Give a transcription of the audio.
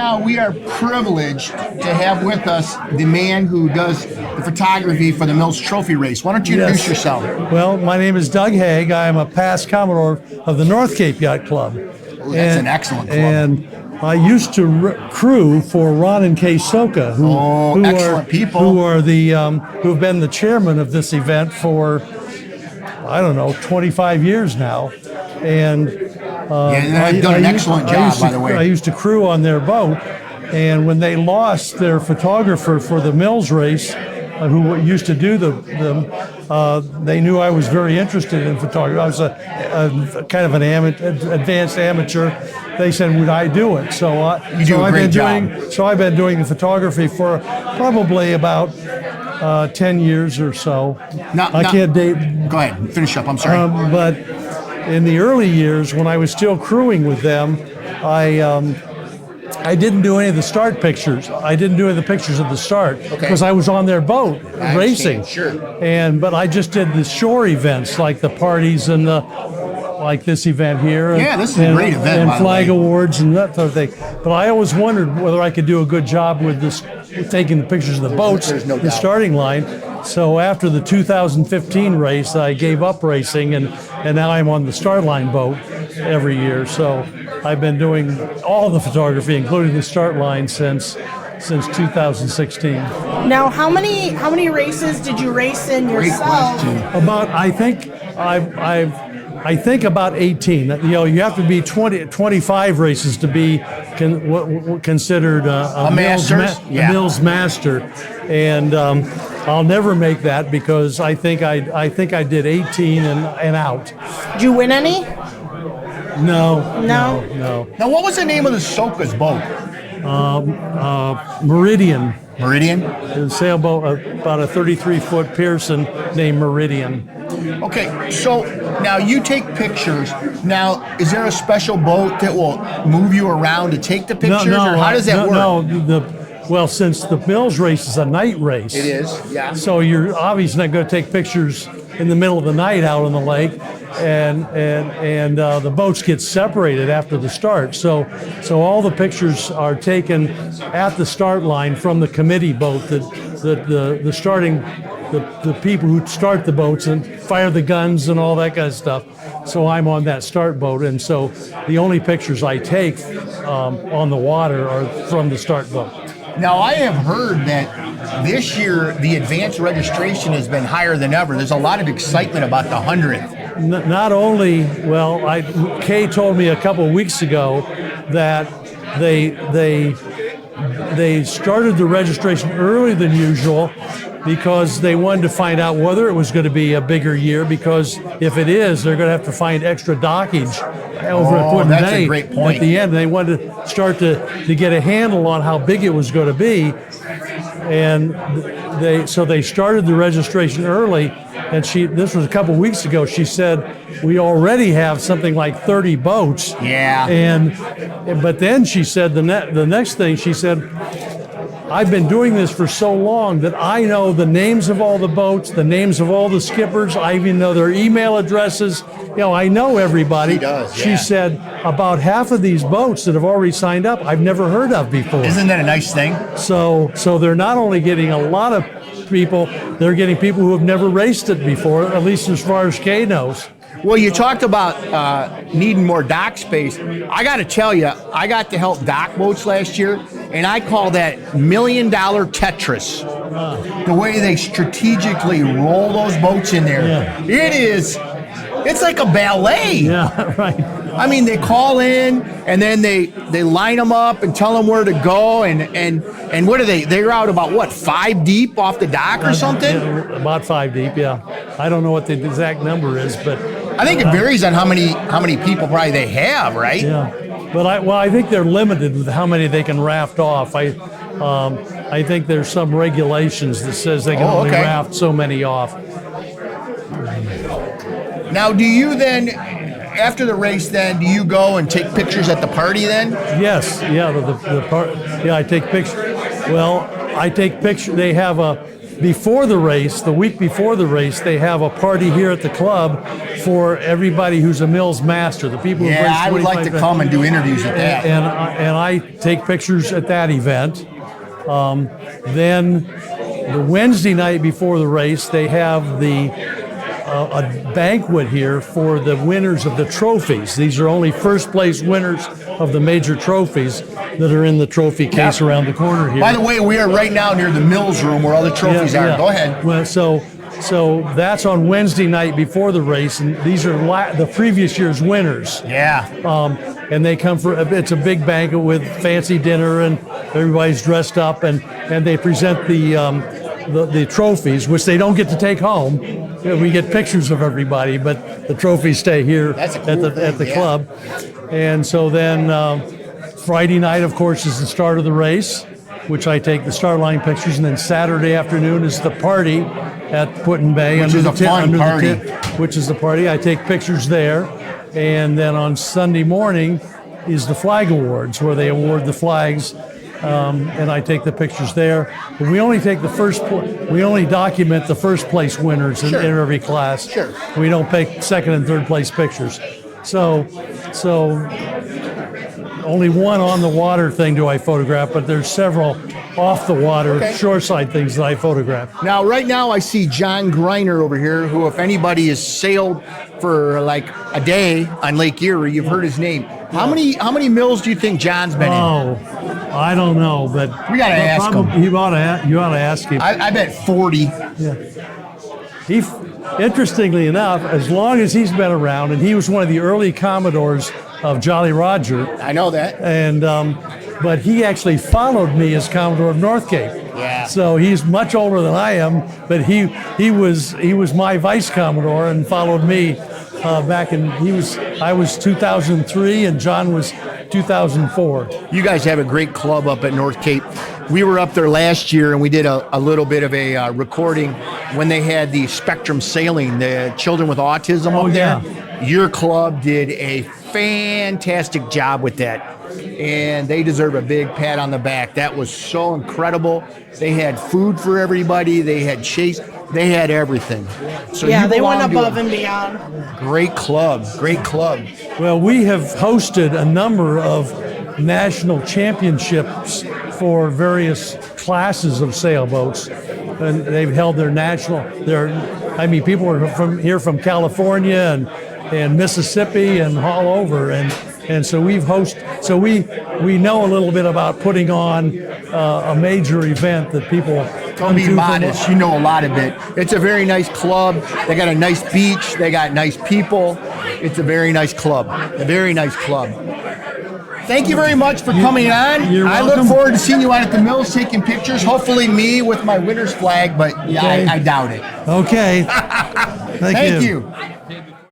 Now we are privileged to have with us the man who does the photography for the Mills Trophy Race. Why don't you introduce yourself? Well, my name is Doug Haag. I am a past Commodore of the North Cape Yacht Club. Ooh, that's an excellent club. And I used to crew for Ron and Kay Soka, who excellent people. who are the who have been the chairman of this event for, I don't know, 25 years now. And they've done an excellent job, by the way. I used to crew on their boat, and when they lost their photographer for the Mills race, who used to do them, they knew I was very interested in photography. I was a kind of an advanced amateur. They said, would I do it? So I've been doing the photography for probably about 10 years or so. I can't date. Go ahead, finish up. I'm sorry. But in the early years, when I was still crewing with them, I didn't do any of the start pictures. I didn't do any of the pictures at the start because I was on their boat racing. Sure. But I just did the shore events like the parties and like this event here. Yeah, this is a great event, and flag awards and that sort of thing. But I always wondered whether I could do a good job with this, taking the pictures of the boats, the starting line. So after the 2015 race, I gave up racing, and now I'm on the start line boat every year. So I've been doing all the photography, including the start line, since 2016. Now, how many races did you race in yourself? I think about 18. You know, you have to be 25 races to be considered a Mills master, and I'll never make that because I think I did 18 and out. Did you win any? No. Now, what was the name of the Soka's boat? Meridian. Meridian? A sailboat, about a 33-foot Pearson named Meridian. Okay, so now you take pictures. Now, is there a special boat that will move you around to take the pictures, or how does that work? Well, since the Mills race is a night race. It is, yeah. So you're obviously not going to take pictures in the middle of the night out on the lake, and the boats get separated after the start. So all the pictures are taken at the start line from the committee boat, the people who start the boats and fire the guns and all that kind of stuff. So I'm on that start boat, and so the only pictures I take on the water are from the start boat. Now, I have heard that this year the advanced registration has been higher than ever. There's a lot of excitement about the 100th. Not only, Kay told me a couple of weeks ago that they started the registration earlier than usual because they wanted to find out whether it was going to be a bigger year, because if it is, they're going to have to find extra dockage over at Putin that's Bay a great point. at the end. They wanted to start to get a handle on how big it was going to be, and they started the registration early. And this was a couple of weeks ago. She said we already have something like 30 boats. Yeah. But then she said the next thing she said, I've been doing this for so long that I know the names of all the boats, the names of all the skippers. I even know their email addresses. You know, I know everybody. She does, yeah. She said about half of these boats that have already signed up, I've never heard of before. Isn't that a nice thing? So they're not only getting a lot of people, they're getting people who have never raced it before, at least as far as Kay knows. Well, you talked about needing more dock space. I got to tell you, I got to help dock boats last year, and I call that $1 million Tetris. The way they strategically roll those boats in there. Yeah. It's like a ballet. Yeah, right. I mean, they call in, and then they line them up and tell them where to go, and what are they? They're out about, what, 5 deep off the dock or something? Yeah, about 5 deep, yeah. I don't know what the exact number is, but I think it varies on how many people probably they have, right? Yeah, but I think they're limited with how many they can raft off. I think there's some regulations that says they can only raft so many off. Now, do you then, after the race, then do you go and take pictures at the party then? Yes, yeah, I take pictures. Well, I take pictures. They have before the race, the week before the race, they have a party here at the club for everybody who's a Mills master. The people who Yeah, race I would like to 25 come and do interviews at that. and I take pictures at that event. Then the Wednesday night before the race, they have a banquet here for the winners of the trophies. These are only first place winners of the major trophies that are in the trophy case around the corner here. By the way, we are right now near the Mills room where all the trophies are. Go ahead. Well, so that's on Wednesday night before the race, and these are the previous year's winners. Yeah. And they come for it's a big banquet with fancy dinner, and everybody's dressed up, and they present the trophies, which they don't get to take home. You know, we get pictures of everybody, but the trophies stay here That's a cool at the thing, club. And so then Friday night, of course, is the start of the race, which I take the start line pictures, and then Saturday afternoon is the party at Put-in-Bay, Which is a fun party. which is the party. I take pictures there, and then on Sunday morning is the flag awards, where they award the flags. And I take the pictures there. But we only take we only document the first place winners in every class. Sure. We don't take second and third place pictures. So only one on the water thing do I photograph, but there's several off the water, shoreside things that I photograph. Now, right now, I see John Greiner over here, who, if anybody has sailed for like a day on Lake Erie, you've heard his name. How many mills do you think John's been in? Oh, I don't know, but We gotta ask him. You ought to ask him. I bet 40. He, interestingly enough, as long as he's been around, and he was one of the early Commodores of Jolly Roger, I know that. and but he actually followed me as Commodore of North Cape. Yeah. So he's much older than I am, but he was my vice Commodore and followed me back in I was 2003 and John was 2004. You guys have a great club up at North Cape. We were up there last year and we did a little bit of a recording when they had the Spectrum Sailing, the children with autism up there. yeah. Your club did a fantastic job with that, and they deserve a big pat on the back. That was so incredible. They had food for everybody. They had chase. They had everything. So Yeah, you they went belong to above a and beyond. Great club. Great club. Well, we have hosted a number of national championships for various classes of sailboats, and they've held their people are here from California and Mississippi and all over, and so we know a little bit about putting on a major event that people Don't be modest. You know a lot of it. It's a very nice club. They got a nice beach. They got nice people. It's a very nice club. A very nice club. Thank you very much for coming on. You're I welcome. look forward to seeing you out at the Mills taking pictures. Hopefully me with my winner's flag, but yeah, Okay. I doubt it. Okay. Thank Thank you. you.